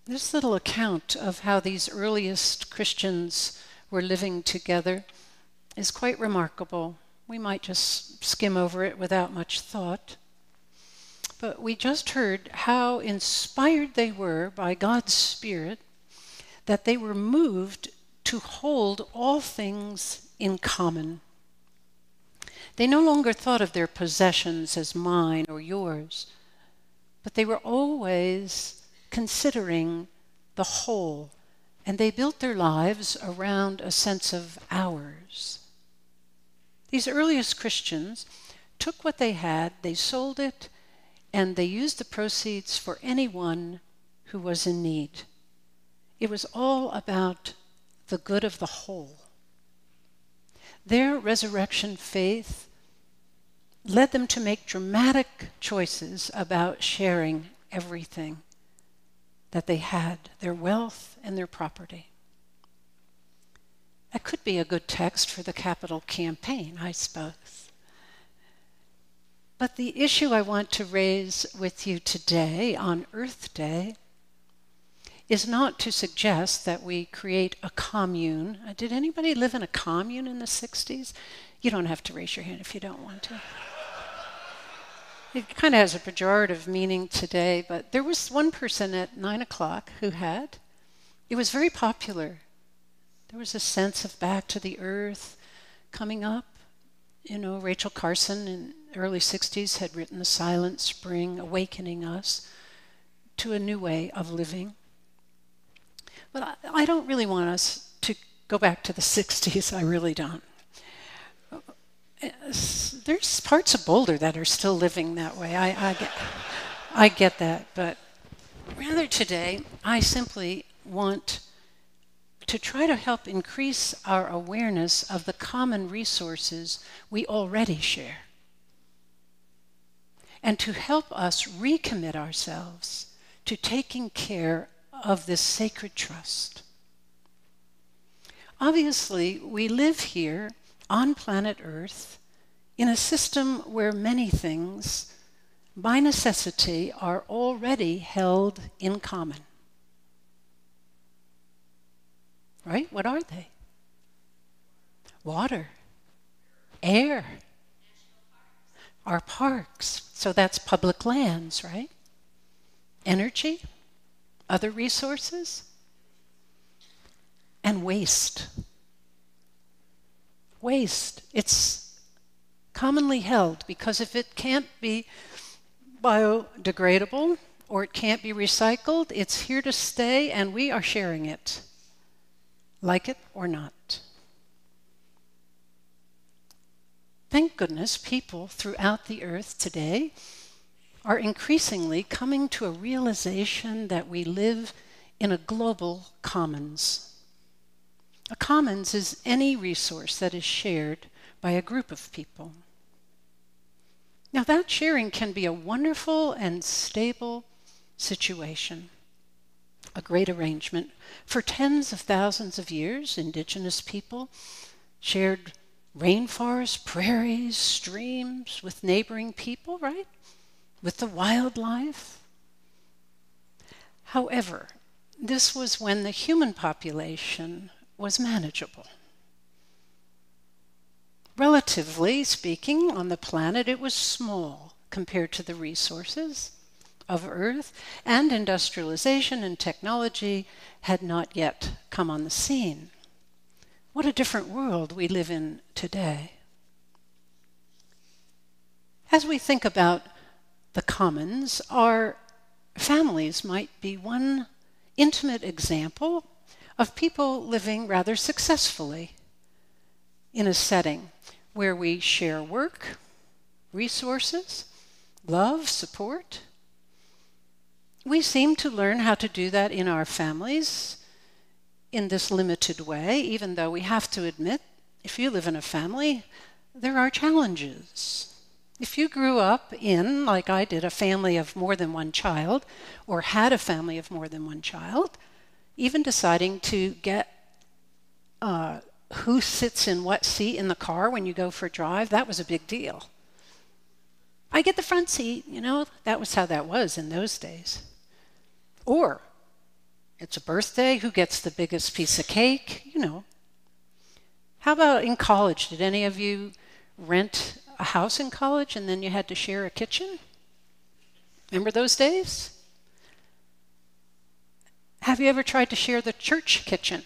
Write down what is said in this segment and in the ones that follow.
This little account of how these earliest Christians were living together is quite remarkable. We might just skim over it without much thought. But we just heard how inspired they were by God's Spirit, that they were moved to hold all things in common. They no longer thought of their possessions as mine or yours, but they were always considering the whole, and they built their lives around a sense of ours. These earliest Christians took what they had, they sold it, and they used the proceeds for anyone who was in need. It was all about the good of the whole. Their resurrection faith led them to make dramatic choices about sharing everything that they had, their wealth and their property. That could be a good text for the capital campaign, I suppose. But the issue I want to raise with you today on Earth Day is not to suggest that we create a commune. Did anybody live in a commune in the 60s? You don't have to raise your hand if you don't want to. It kind of has a pejorative meaning today, but there was one person at 9 o'clock who had. It was very popular. There was a sense of back to the earth coming up. You know, Rachel Carson in the early 60s had written The Silent Spring, awakening us to a new way of living. But I don't really want us to go back to the 60s. I really don't. There's parts of Boulder that are still living that way. I get that. But rather today, I simply want to try to help increase our awareness of the common resources we already share, and to help us recommit ourselves to taking care of this sacred trust. Obviously, we live here on planet Earth in a system where many things, by necessity, are already held in common. Right? What are they? Water, air, our parks. So that's public lands, right? Energy, other resources, and waste. Waste. It's commonly held because if it can't be biodegradable or it can't be recycled, it's here to stay and we are sharing it. Like it or not. Thank goodness people throughout the earth today are increasingly coming to a realization that we live in a global commons. A commons is any resource that is shared by a group of people. Now that sharing can be a wonderful and stable situation. A great arrangement. For tens of thousands of years, indigenous people shared rainforests, prairies, streams with neighboring people, right? With the wildlife. However, this was when the human population was manageable. Relatively speaking, on the planet, it was small compared to the resources of Earth, and industrialization and technology had not yet come on the scene. What a different world we live in today. As we think about the commons, our families might be one intimate example of people living rather successfully in a setting where we share work, resources, love, support. We seem to learn how to do that in our families in this limited way, even though we have to admit, if you live in a family, there are challenges. If you grew up in, like I did, a family of more than one child, or had a family of more than one child, even deciding to get who sits in what seat in the car when you go for a drive, that was a big deal. I get the front seat, that was how that was in those days. Or It's a birthday. Who gets the biggest piece of cake? You know. How about in college? Did any of you rent a house in college and then you had to share a kitchen? Remember those days? Have you ever tried to share the church kitchen?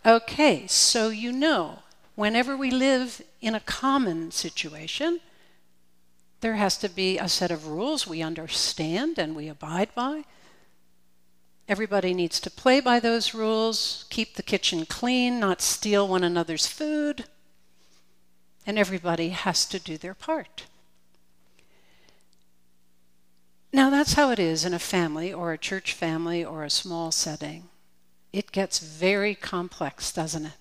Okay, so you know, whenever we live in a common situation, there has to be a set of rules we understand and we abide by. Everybody needs to play by those rules, keep the kitchen clean, not steal one another's food, and everybody has to do their part. Now that's how it is in a family or a church family or a small setting. It gets very complex, doesn't it?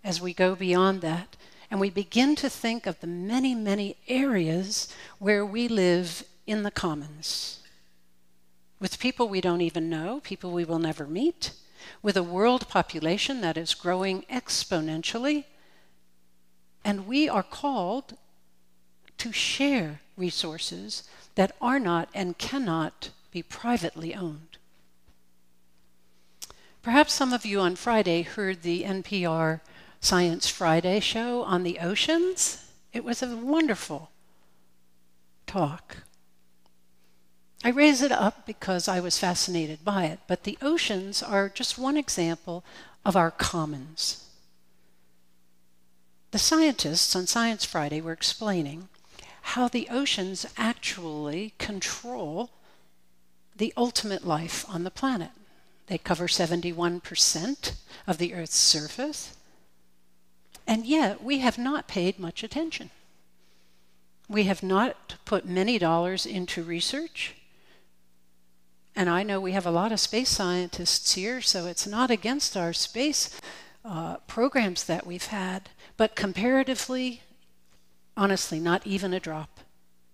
As we go beyond that and we begin to think of the many, many areas where we live in the commons. With people we don't even know, people we will never meet, with a world population that is growing exponentially, and we are called to share resources that are not and cannot be privately owned. Perhaps some of you on Friday heard the NPR Science Friday show on the oceans. It was a wonderful talk. I raise it up because I was fascinated by it, but the oceans are just one example of our commons. The scientists on Science Friday were explaining how the oceans actually control the ultimate life on the planet. They cover 71% of the Earth's surface, and yet we have not paid much attention. We have not put many dollars into research. And I know we have a lot of space scientists here, so it's not against our space programs that we've had. But comparatively, honestly, not even a drop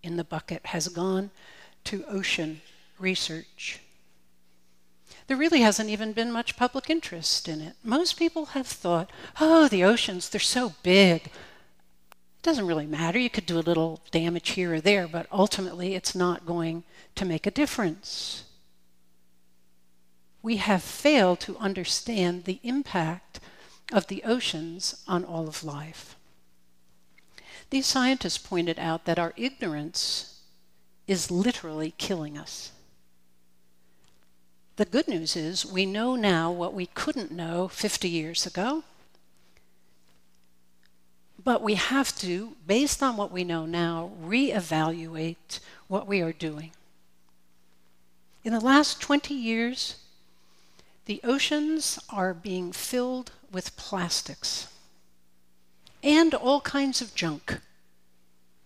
in the bucket has gone to ocean research. There really hasn't even been much public interest in it. Most people have thought, oh, the oceans, they're so big. It doesn't really matter. You could do a little damage here or there, but ultimately it's not going to make a difference. We have failed to understand the impact of the oceans on all of life. These scientists pointed out that our ignorance is literally killing us. The good news is we know now what we couldn't know 50 years ago, but we have to, based on what we know now, reevaluate what we are doing. In the last 20 years, the oceans are being filled with plastics and all kinds of junk.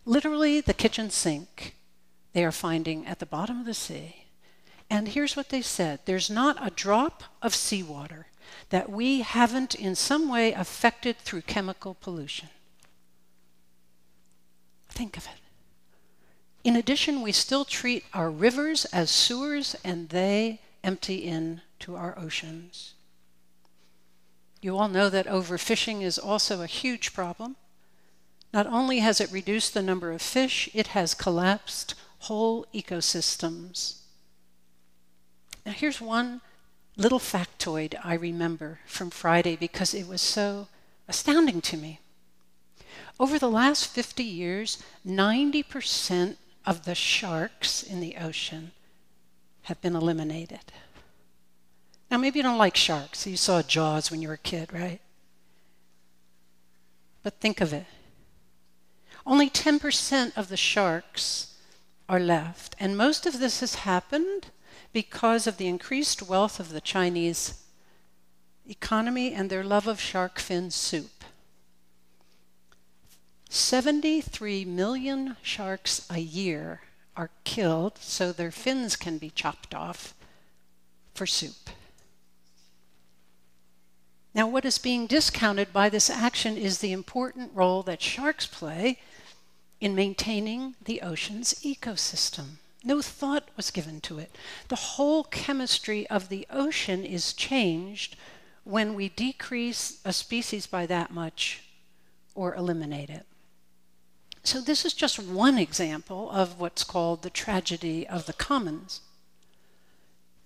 Literally, the kitchen sink they are finding at the bottom of the sea. And here's what they said: there's not a drop of seawater that we haven't in some way affected through chemical pollution. Think of it. In addition, we still treat our rivers as sewers, and they empty into our oceans. You all know that overfishing is also a huge problem. Not only has it reduced the number of fish, it has collapsed whole ecosystems. Now here's one little factoid I remember from Friday because it was so astounding to me. Over the last 50 years, 90% of the sharks in the ocean have been eliminated. Now maybe you don't like sharks. You saw Jaws when you were a kid, right? But think of it. Only 10% of the sharks are left. And most of this has happened because of the increased wealth of the Chinese economy and their love of shark fin soup. 73 million sharks a year are killed so their fins can be chopped off for soup. Now, what is being discounted by this action is the important role that sharks play in maintaining the ocean's ecosystem. No thought was given to it. The whole chemistry of the ocean is changed when we decrease a species by that much or eliminate it. So this is just one example of what's called the tragedy of the commons.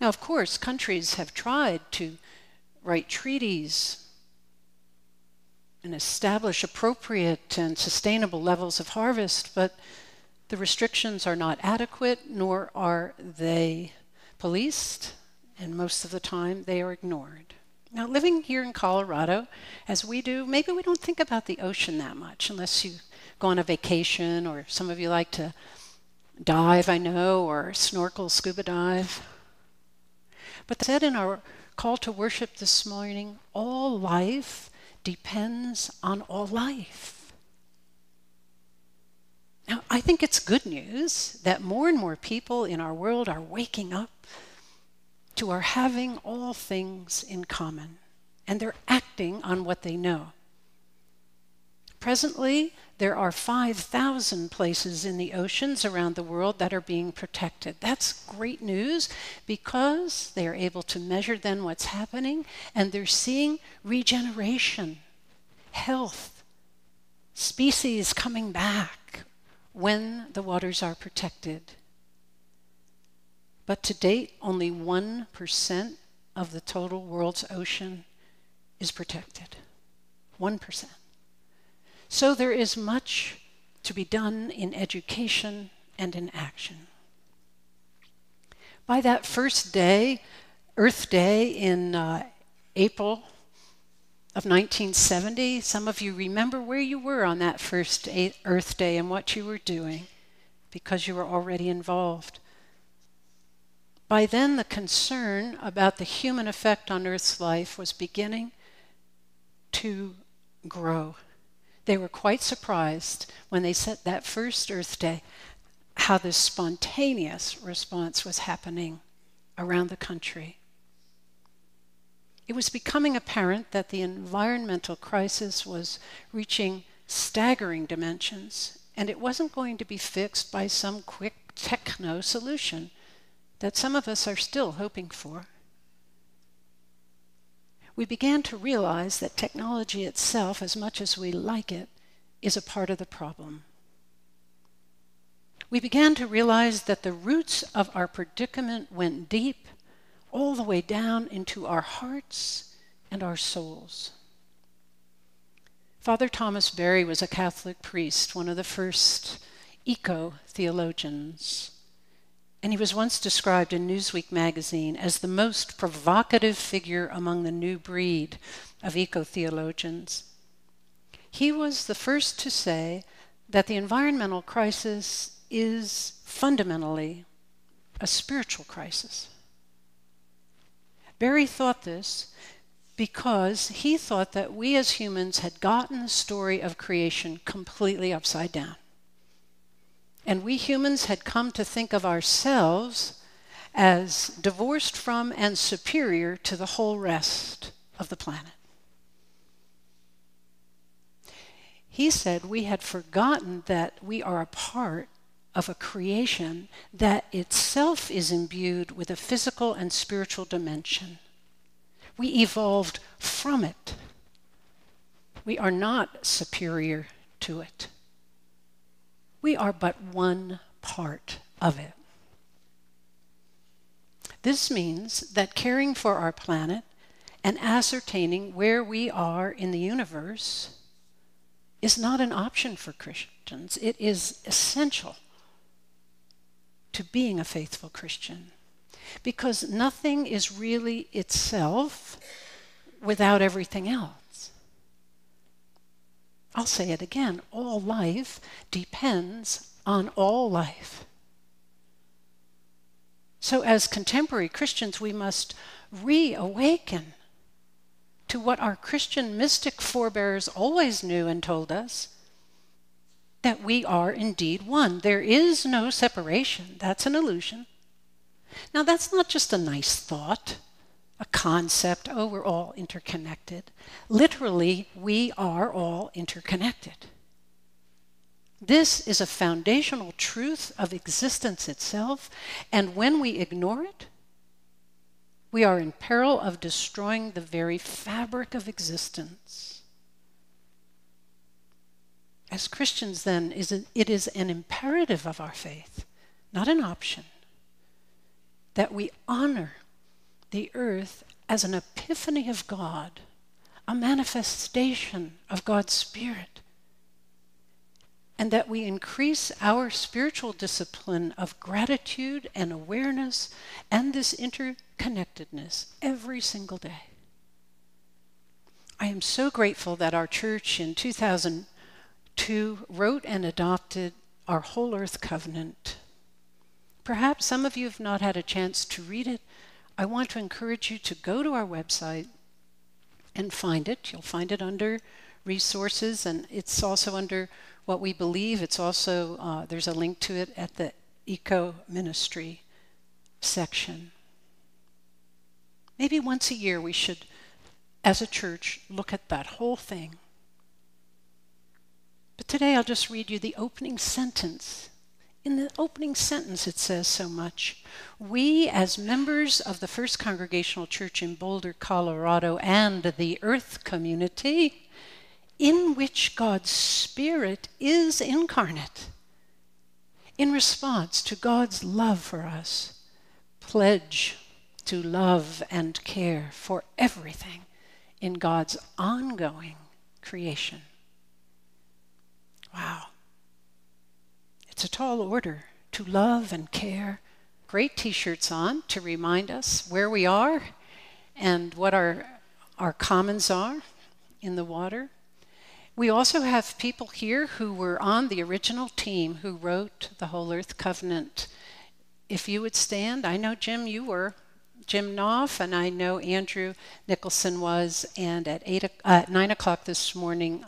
Now, of course, countries have tried to write treaties and establish appropriate and sustainable levels of harvest, but the restrictions are not adequate, nor are they policed, and most of the time they are ignored. Now, living here in Colorado, as we do, maybe we don't think about the ocean that much unless you go on a vacation, or some of you like to dive, I know, or snorkel, scuba dive. But said in our call to worship this morning, all life depends on all life. Now, I think it's good news that more and more people in our world are waking up to our having all things in common, and they're acting on what they know. Presently, there are 5,000 places in the oceans around the world that are being protected. That's great news because they are able to measure then what's happening, and they're seeing regeneration, health, species coming back when the waters are protected. But to date, only 1% of the total world's ocean is protected. 1%. So there is much to be done in education and in action. By that first day, Earth Day in April of 1970, some of you remember where you were on that first Earth Day and what you were doing because you were already involved. By then, the concern about the human effect on Earth's life was beginning to grow. They were quite surprised when they set that first Earth Day how this spontaneous response was happening around the country. It was becoming apparent that the environmental crisis was reaching staggering dimensions, and it wasn't going to be fixed by some quick techno solution that some of us are still hoping for. We began to realize that technology itself, as much as we like it, is a part of the problem. We began to realize that the roots of our predicament went deep, all the way down into our hearts and our souls. Father Thomas Berry was a Catholic priest, one of the first eco-theologians. And he was once described in Newsweek magazine as the most provocative figure among the new breed of eco-theologians. He was the first to say that the environmental crisis is fundamentally a spiritual crisis. Berry thought this because he thought that we as humans had gotten the story of creation completely upside down. And we humans had come to think of ourselves as divorced from and superior to the whole rest of the planet. He said we had forgotten that we are a part of a creation that itself is imbued with a physical and spiritual dimension. We evolved from it. We are not superior to it. We are but one part of it. This means that caring for our planet and ascertaining where we are in the universe is not an option for Christians. It is essential to being a faithful Christian, because nothing is really itself without everything else. I'll say it again, all life depends on all life. So as contemporary Christians, we must reawaken to what our Christian mystic forebears always knew and told us, that we are indeed one. There is no separation. That's an illusion. Now, that's not just a nice thought, a concept, oh, we're all interconnected. Literally, we are all interconnected. This is a foundational truth of existence itself, and when we ignore it, we are in peril of destroying the very fabric of existence. As Christians, then, it is an imperative of our faith, not an option, that we honor the earth as an epiphany of God, a manifestation of God's Spirit, and that we increase our spiritual discipline of gratitude and awareness and this interconnectedness every single day. I am so grateful that our church in 2002 wrote and adopted our Whole Earth Covenant. Perhaps some of you have not had a chance to read it. I want to encourage you to go to our website and find it. You'll find it under resources, and it's also under what we believe. It's also, there's a link to it at the Eco Ministry section. Maybe once a year we should, as a church, look at that whole thing. But today I'll just read you the opening sentence. In the opening sentence it says so much. We, as members of the First Congregational Church in Boulder, Colorado, and the Earth Community, in which God's Spirit is incarnate, in response to God's love for us, pledge to love and care for everything in God's ongoing creation. Wow. It's a tall order to love and care. Great t-shirts on to remind us where we are and what our commons are in the water. We also have people here who were on the original team who wrote the Whole Earth Covenant. If you would stand, I know Jim, you were. Jim Knopf, and I know Andrew Nicholson was, and at 9 o'clock this morning,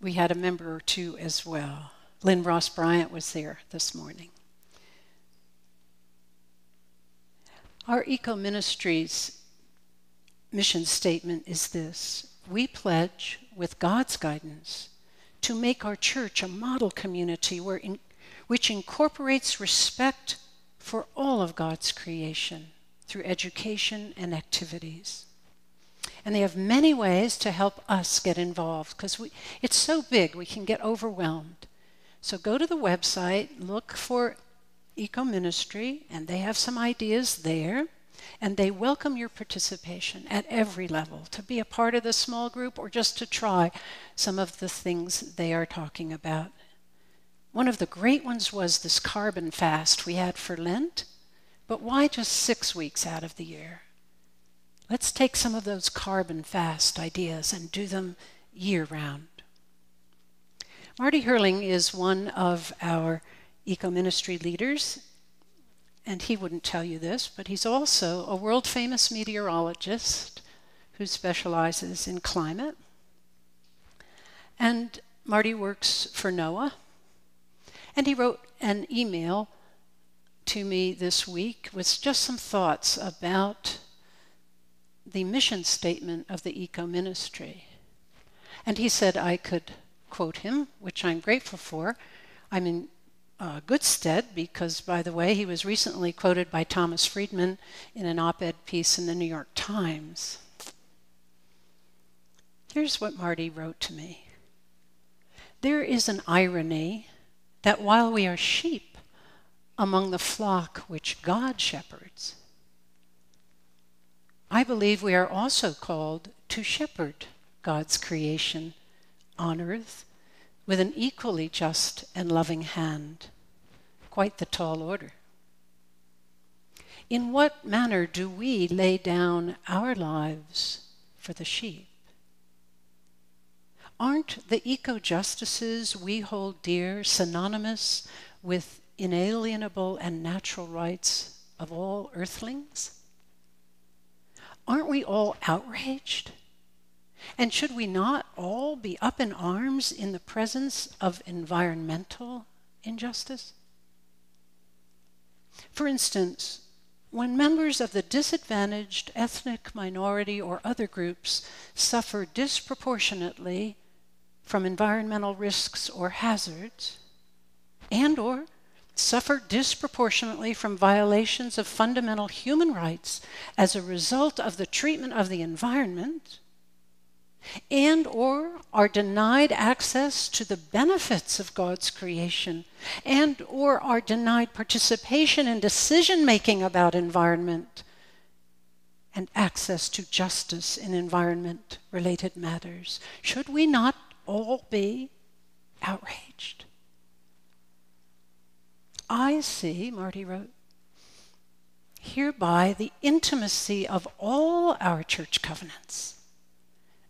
we had a member or two as well. Lynn Ross Bryant was there this morning. Our Eco Ministries mission statement is this: we pledge, with God's guidance, to make our church a model community which incorporates respect for all of God's creation through education and activities. And they have many ways to help us get involved because it's so big we can get overwhelmed. So go to the website, look for Eco Ministry, and they have some ideas there. And they welcome your participation at every level, to be a part of the small group or just to try some of the things they are talking about. One of the great ones was this carbon fast we had for Lent, but why just 6 weeks out of the year? Let's take some of those carbon fast ideas and do them year-round. Marty Hurling is one of our Eco Ministry leaders, and he wouldn't tell you this, but he's also a world-famous meteorologist who specializes in climate. And Marty works for NOAA. And he wrote an email to me this week with just some thoughts about the mission statement of the Eco Ministry. And he said I could quote him, which I'm grateful for. I'm in good stead because, by the way, he was recently quoted by Thomas Friedman in an op-ed piece in the New York Times. Here's what Marty wrote to me. There is an irony that while we are sheep among the flock which God shepherds, I believe we are also called to shepherd God's creation on earth with an equally just and loving hand. Quite the tall order. In what manner do we lay down our lives for the sheep? Aren't the eco-justices we hold dear synonymous with inalienable and natural rights of all earthlings? Aren't we all outraged? And should we not all be up in arms in the presence of environmental injustice? For instance, when members of the disadvantaged ethnic minority or other groups suffer disproportionately from environmental risks or hazards, and or suffer disproportionately from violations of fundamental human rights as a result of the treatment of the environment, and or are denied access to the benefits of God's creation, and or are denied participation in decision-making about environment and access to justice in environment-related matters. Should we not all be outraged? I see, Martie wrote, hereby the intimacy of all our church covenants,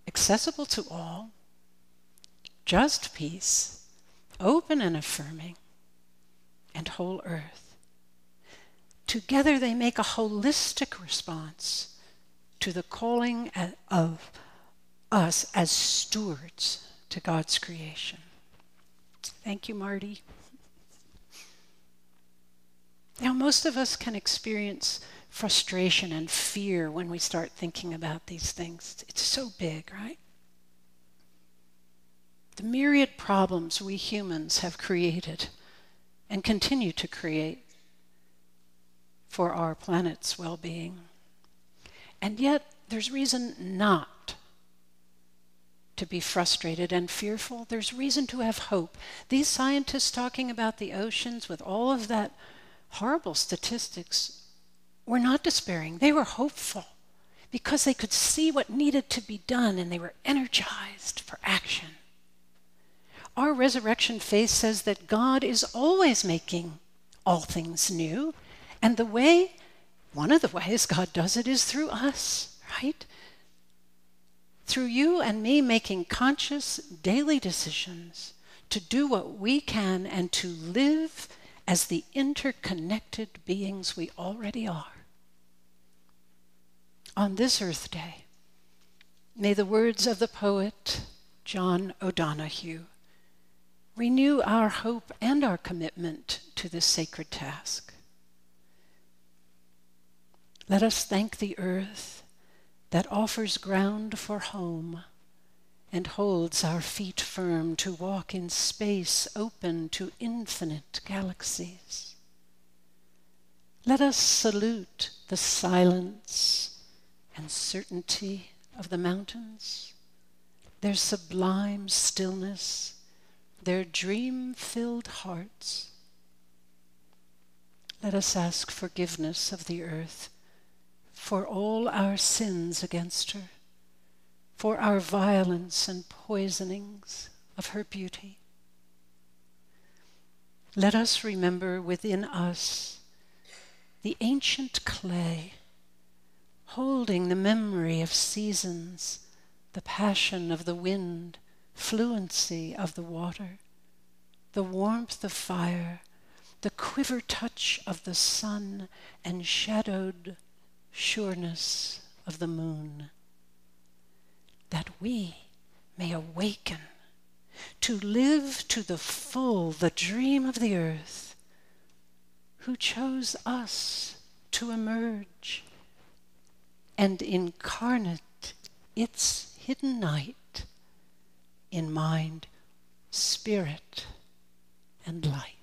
accessible to all, just peace, open and affirming, and whole earth. Together they make a holistic response to the calling of us as stewards to God's creation. Thank you, Martie. Now, most of us can experience frustration and fear when we start thinking about these things. It's so big, right? The myriad problems we humans have created and continue to create for our planet's well-being. And yet, there's reason not to be frustrated and fearful. There's reason to have hope. These scientists talking about the oceans with all of that horrible statistics were not despairing. They were hopeful because they could see what needed to be done and they were energized for action. Our resurrection faith says that God is always making all things new, and one of the ways God does it is through us, right? Through you and me making conscious daily decisions to do what we can and to live as the interconnected beings we already are. On this Earth Day, may the words of the poet John O'Donohue renew our hope and our commitment to this sacred task. Let us thank the earth that offers ground for home and holds our feet firm to walk in space open to infinite galaxies. Let us salute the silence and certainty of the mountains, their sublime stillness, their dream-filled hearts. Let us ask forgiveness of the earth for all our sins against her, for our violence and poisonings of her beauty. Let us remember within us the ancient clay, holding the memory of seasons, the passion of the wind, fluency of the water, the warmth of fire, the quiver touch of the sun, and shadowed sureness of the moon, that we may awaken to live to the full the dream of the earth, who chose us to emerge and incarnate its hidden night in mind, spirit, and light.